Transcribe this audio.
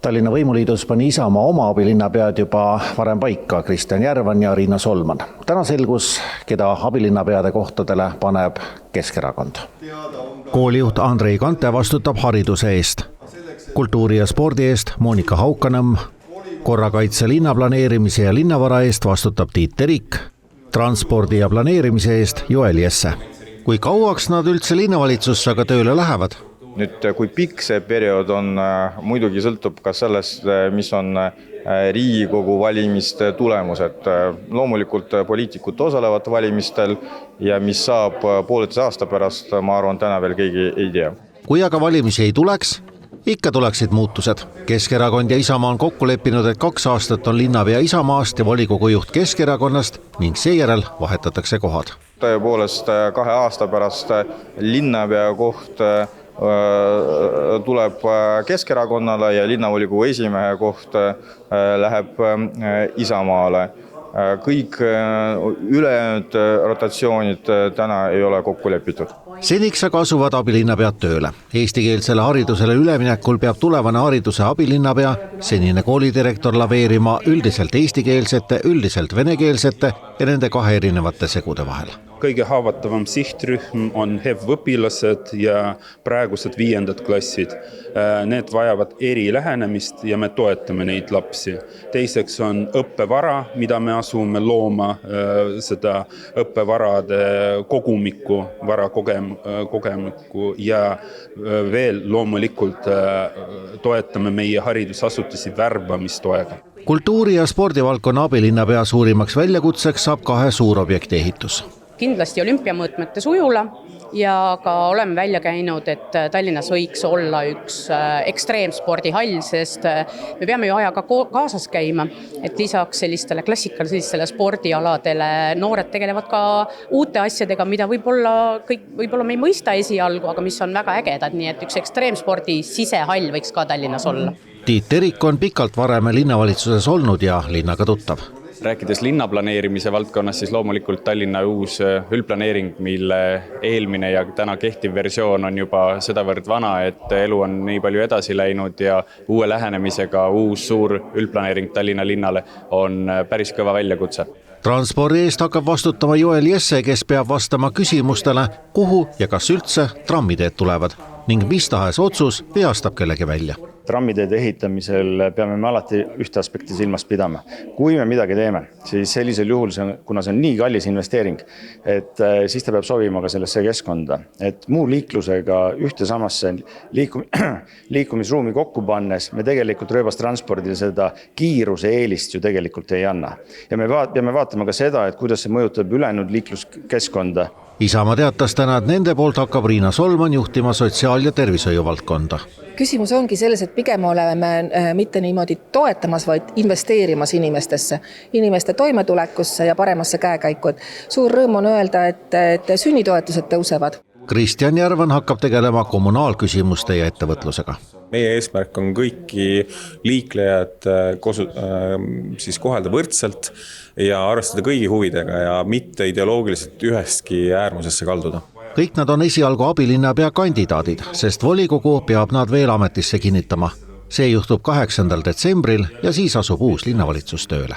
Tallinna võimuliidus pani Isamaa oma abilinnapead juba varem paika Kristjan Järvan ja Riina Solman. Täna selgus, keda abilinnapeade kohtadele paneb Keskerakond. Koolijuht Andrei Kante vastutab hariduse eest, kultuuri ja spordi eest Monika Haukanõmm, korrakaitse linnaplaneerimise ja linnavara eest vastutab Tiit Terik, transpordi ja planeerimise eest Joel Jesse. Kui kauaks nad üldse linnavalitsusse aga tööle lähevad? Nüüd, kui pikk see periood on, muidugi sõltub ka sellest, mis on Riigikogu valimiste tulemused. Loomulikult poliitikud osalevad valimistel ja mis saab pooleteise aasta pärast, ma arvan, täna veel keegi ei tea. Kui aga valimisi ei tuleks, ikka tuleksid muutused. Keskerakond ja Isamaa on kokku leppinud, et 2 aastat on linnapea Isamaast ja volikogu juht Keskerakonnast ning seejärel vahetatakse kohad. Tõepoolest 2 aasta pärast linnapea koht tuleb Keskerakonnale ja linnavolikogu esimehe koht läheb Isamaale. Kõik ülejäänud rotatsioonid täna ei ole kokku lepitud. Seniks aga asuvad abilinnapead tööle. Eestikeelsele haridusele üleminekul peab tulevane hariduse abilinnapea, senine koolidirektor laveerima üldiselt eestikeelsete, üldiselt venekeelsete ja nende 2 erinevate segude vahel. Kõige haavatavam sihtrühm on HEV-õpilased ja praegused 5. klassid. Need vajavad eri lähenemist ja me toetame neid lapsi. Teiseks on õppevara, mida me asume looma, seda õppevarade kogumikku, vara kogemikku ja veel loomulikult toetame meie haridusasutusi värbamistoega. Kultuuri- ja spordivaldkonna abilinnapea suurimaks väljakutseks saab 2 suurobjekti ehitus. Kindlasti olümpiamõõtmetes ujula ja ka oleme välja käinud, et Tallinnas võiks olla üks ekstreemspordihall, sest me peame ju ajaga kaasas käima, et lisaks sellistele klassikalisele spordialadele noored tegelevad ka uute asjadega, mida võib-olla me ei mõista esialgu, aga mis on väga ägedad, nii et üks ekstreemspordi sisehall võiks ka Tallinnas olla. Tiit Terik on pikalt varem linnavalitsuses olnud ja linnaga tuttav. Rääkides linnaplaneerimise valdkonnas, siis loomulikult Tallinna uus üldplaneering, mille eelmine ja täna kehtiv versioon on juba sedavõrd vana, et elu on nii palju edasi läinud ja uue lähenemisega uus suur üldplaneering Tallinna linnale on päris kõva väljakutse. Transpordi eest hakkab vastutama Joel Jesse, kes peab vastama küsimustele, kuhu ja kas üldse trammiteed tulevad ning mis tahes otsus veastab kellegi välja. Trammiteede ehitamisel peame me alati ühte aspekti silmas pidama. Kui me midagi teeme, siis sellisel juhul, kuna see on nii kallis investeering, et siis ta peab sobima ka sellesse keskkonda. Et muu liiklusega ühte samasse liikumisruumi kokku pannes me tegelikult rööbastranspordil seda kiiruse eelist ju tegelikult ei anna. Ja me peame vaatama ka seda, et kuidas see mõjutab ülejäänud liikluskeskkonda. Isamaa teatas täna, et nende poolt hakkab Riina Solman juhtima sotsiaal- ja tervishoiu valdkonda. Küsimus ongi selles, et pigem oleme mitte niimoodi toetamas, vaid investeerimas inimestesse, inimeste toimetulekusse ja paremasse käekäiku. Suur rõõm on öelda, et sünnitoetused tõusevad. Kristjan Järvan hakkab tegelema kommunaalküsimuste ja ettevõtlusega. Meie eesmärk on kõiki liiklejad kohelda võrdselt ja arvestada kõigi huvidega ja mitte ideoloogiliselt ühestki äärmusesse kalduda. Kõik nad on esialgu abilinnapea kandidaadid, sest volikogu peab nad veel ametisse kinnitama. See juhtub 8. detsembril ja siis asub uus linnavalitsus tööle.